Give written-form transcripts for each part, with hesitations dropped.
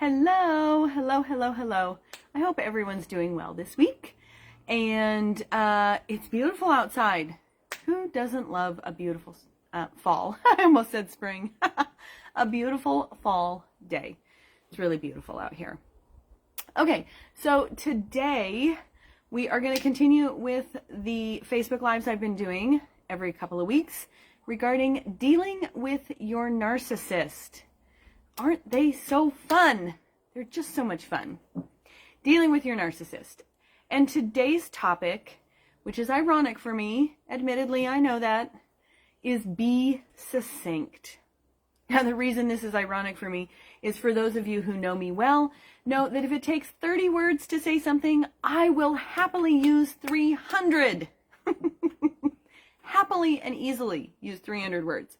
Hello, hello, hello, hello. I hope everyone's doing well this week. And it's beautiful outside. Who doesn't love a beautiful fall? I almost said spring. A beautiful fall day. It's really beautiful out here. Okay, so today we are going to continue with the Facebook Lives I've been doing every couple of weeks regarding dealing with your narcissist. Aren't they so fun? They're just so much fun. Dealing with your narcissist. And today's topic, which is ironic for me, admittedly, I know that, is be succinct. Now, the reason this is ironic for me is for those of you who know me well, know that if it takes 30 words to say something, I will happily use 300. Happily and easily use 300 words.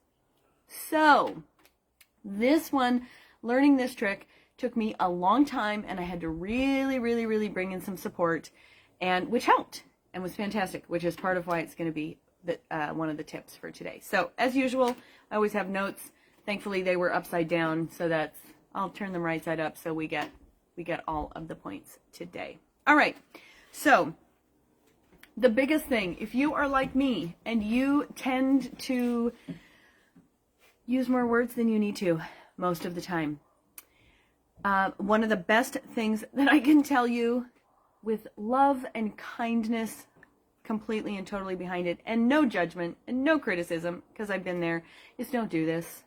So, this one, learning this trick, took me a long time, and I had to really bring in some support, and which helped and was fantastic, which is part of why it's going to be one of the tips for today. So, as usual, I always have notes. Thankfully, they were upside down, so I'll turn them right side up so we get all of the points today. All right, so the biggest thing, if you are like me and you tend to use more words than you need to most of the time, one of the best things that I can tell you with love and kindness completely and totally behind it, and no judgment and no criticism, because I've been there, is don't do this.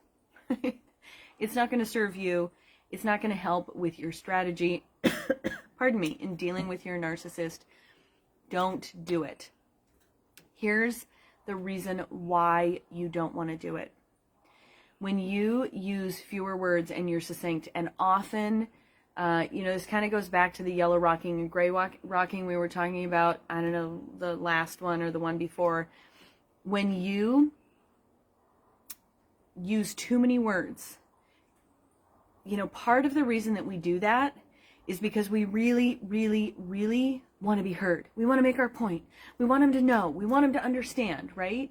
It's not going to serve you. It's not going to help with your strategy, pardon me, in dealing with your narcissist. Don't do it. Here's the reason why you don't want to do it. When you use fewer words and you're succinct, and often, this kind of goes back to the yellow rocking and gray rocking we were talking about, I don't know, the last one or the one before. When you use too many words, part of the reason that we do that is because we really want to be heard. We want to make our point. We want them to know. We want them to understand, right?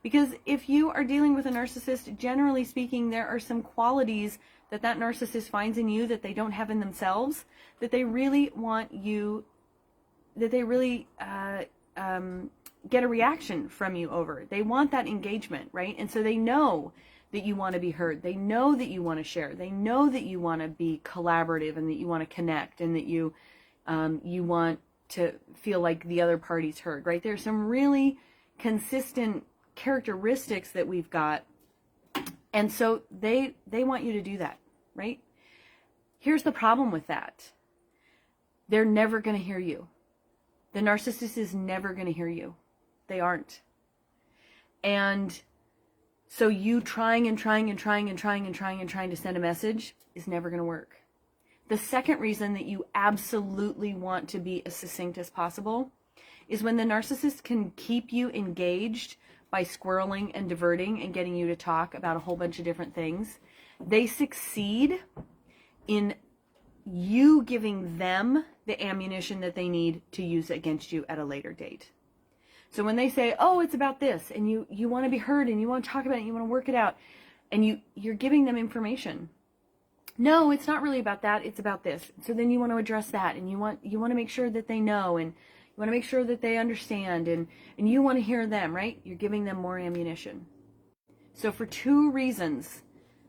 Because if you are dealing with a narcissist, generally speaking, there are some qualities that narcissist finds in you that they don't have in themselves, that they really want you, that they really get a reaction from you over. They want that engagement, right? And so they know that you want to be heard. They know that you want to share. They know that you want to be collaborative and that you want to connect and that you want to feel like the other party's heard, right? There's some really consistent characteristics that we've got, and so they want you to do that, right? Here's the problem with that. They're never going to hear you. The narcissist is never going to hear you. They aren't. And so you trying to send a message is never going to work. The second reason that you absolutely want to be as succinct as possible is when the narcissist can keep you engaged by squirreling and diverting and getting you to talk about a whole bunch of different things. They succeed in you giving them the ammunition that they need to use against you at a later date. So when they say, oh, it's about this, and you want to be heard, and you want to talk about it, and you want to work it out, and you're giving them information. No, it's not really about that, it's about this. So then you want to address that, and you want to make sure that they know, and you want to make sure that they understand, and you want to hear them, right? You're giving them more ammunition. So for two reasons,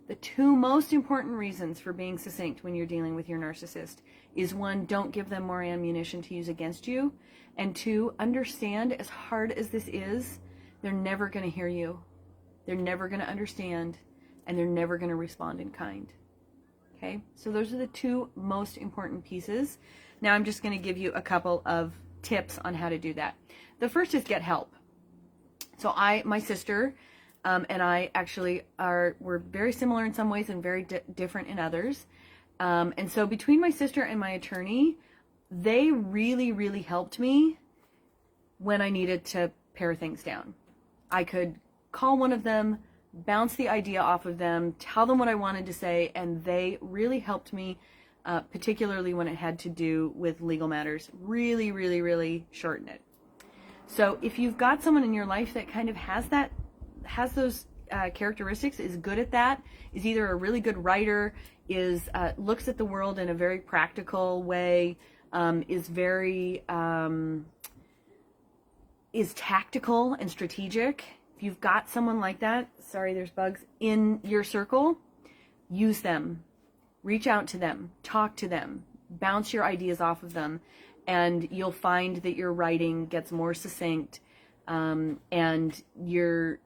the two most important reasons for being succinct when you're dealing with your narcissist is, one, don't give them more ammunition to use against you, and two, understand, as hard as this is, they're never going to hear you. They're never going to understand, and they're never going to respond in kind. Okay? So those are the two most important pieces. Now I'm just going to give you a couple of tips on how to do that. The first is get help. So my sister and I actually we're very similar in some ways and very different in others. And so between my sister and my attorney, they really helped me when I needed to pare things down. I could call one of them, bounce the idea off of them, tell them what I wanted to say, and they really helped me, particularly when it had to do with legal matters, really shorten it. So if you've got someone in your life that kind of has those characteristics is good at that, is either a really good writer, is looks at the world in a very practical way, is very is tactical and strategic. If you've got someone like that, sorry, there's bugs, in your circle, use them. Reach out to them, talk to them, bounce your ideas off of them, and you'll find that your writing gets more succinct, and you're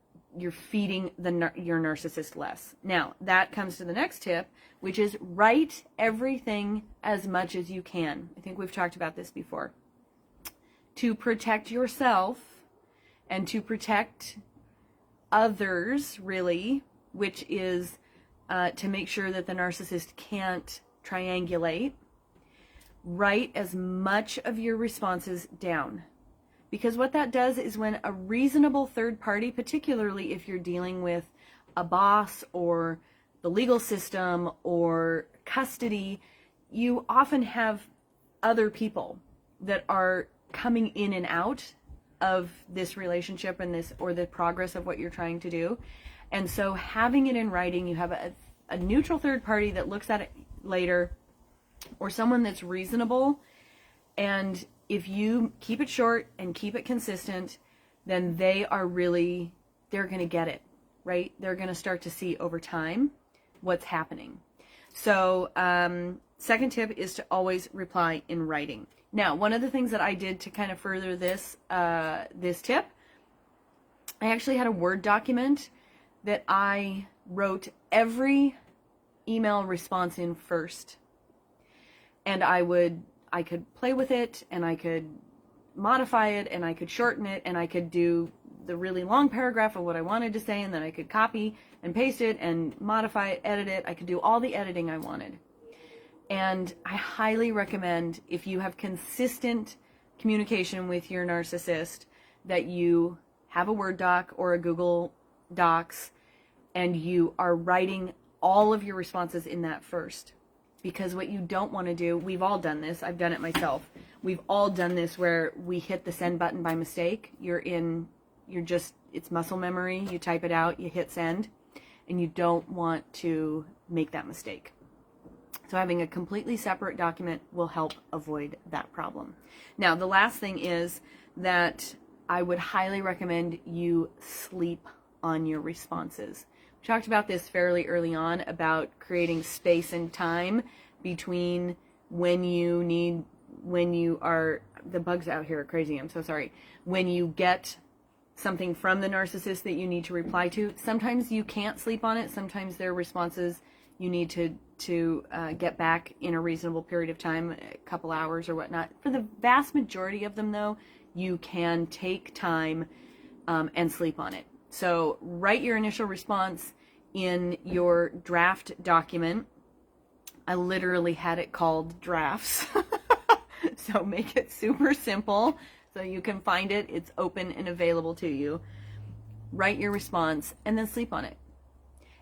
feeding your narcissist less. Now, that comes to the next tip, which is write everything as much as you can. I think we've talked about this before. To protect yourself and to protect others, really, which is to make sure that the narcissist can't triangulate, write as much of your responses down. Because what that does is when a reasonable third party, particularly if you're dealing with a boss or the legal system or custody, you often have other people that are coming in and out of this relationship and this, or the progress of what you're trying to do. And so having it in writing, you have a neutral third party that looks at it later, or someone that's reasonable. And if you keep it short and keep it consistent, then they're going to get it, right? They're going to start to see over time what's happening. So, second tip is to always reply in writing. Now, one of the things that I did to kind of further this tip, I actually had a Word document that I wrote every email response in first. And I could play with it, and I could modify it, and I could shorten it, and I could do the really long paragraph of what I wanted to say, and then I could copy and paste it and modify it, edit it. I could do all the editing I wanted. And I highly recommend, if you have consistent communication with your narcissist, that you have a Word doc or a Google Docs, and you are writing all of your responses in that first. Because what you don't want to do, we've all done this, I've done it myself, we've all done this where we hit the send button by mistake. It's muscle memory, you type it out, you hit send, and you don't want to make that mistake. So having a completely separate document will help avoid that problem. Now, the last thing is that I would highly recommend you sleep on your responses. We talked about this fairly early on about creating space and time between when you are, the bugs out here are crazy, I'm so sorry, when you get something from the narcissist that you need to reply to. Sometimes you can't sleep on it. Sometimes there are responses you need to get back in a reasonable period of time, a couple hours or whatnot. For the vast majority of them, though, you can take time and sleep on it. So write your initial response in your draft document. I literally had it called drafts. So make it super simple so you can find it. It's open and available to you. Write your response and then sleep on it.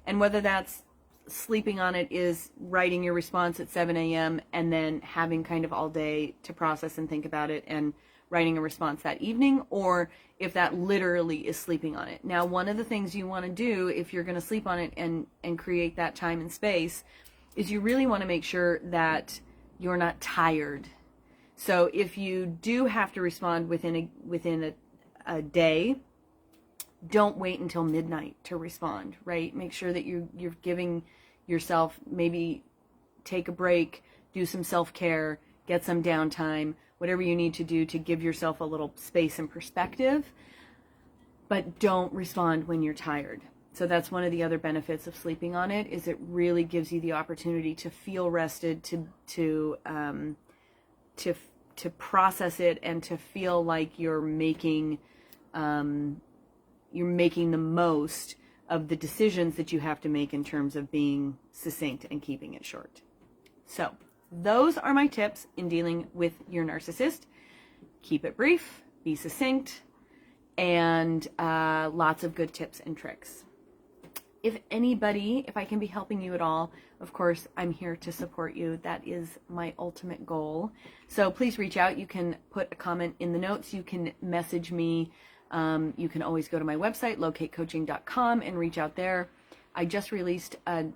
And whether that's sleeping on it is writing your response at 7 a.m. and then having kind of all day to process and think about it and writing a response that evening, or if that literally is sleeping on it. Now, one of the things you want to do if you're going to sleep on it and create that time and space is you really want to make sure that you're not tired. So if you do have to respond within a day, don't wait until midnight to respond, right? Make sure that you're giving yourself, maybe take a break, do some self-care, get some downtime, whatever you need to do to give yourself a little space and perspective, but don't respond when you're tired. So that's one of the other benefits of sleeping on it, is it really gives you the opportunity to feel rested, to process it, and to feel like you're making the most of the decisions that you have to make in terms of being succinct and keeping it short. So those are my tips in dealing with your narcissist. Keep it brief, be succinct, and lots of good tips and tricks. If I can be helping you at all, of course, I'm here to support you. That is my ultimate goal. So please reach out. You can put a comment in the notes. You can message me You can always go to my website, locatecoaching.com, and reach out there. I just released a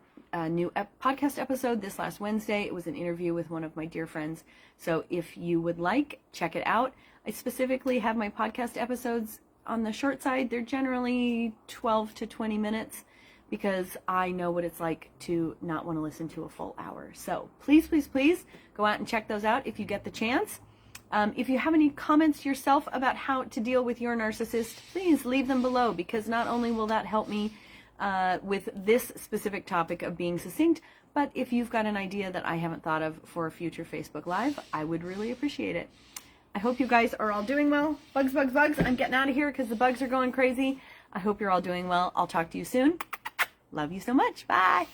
new podcast episode this last Wednesday. It was an interview with one of my dear friends. So if you would like, check it out. I specifically have my podcast episodes on the short side. They're generally 12 to 20 minutes because I know what it's like to not want to listen to a full hour. So please, please, please go out and check those out if you get the chance. If you have any comments yourself about how to deal with your narcissist, please leave them below, because not only will that help me with this specific topic of being succinct, but if you've got an idea that I haven't thought of for a future Facebook Live, I would really appreciate it. I hope you guys are all doing well. Bugs, bugs, bugs. I'm getting out of here because the bugs are going crazy. I hope you're all doing well. I'll talk to you soon. Love you so much. Bye.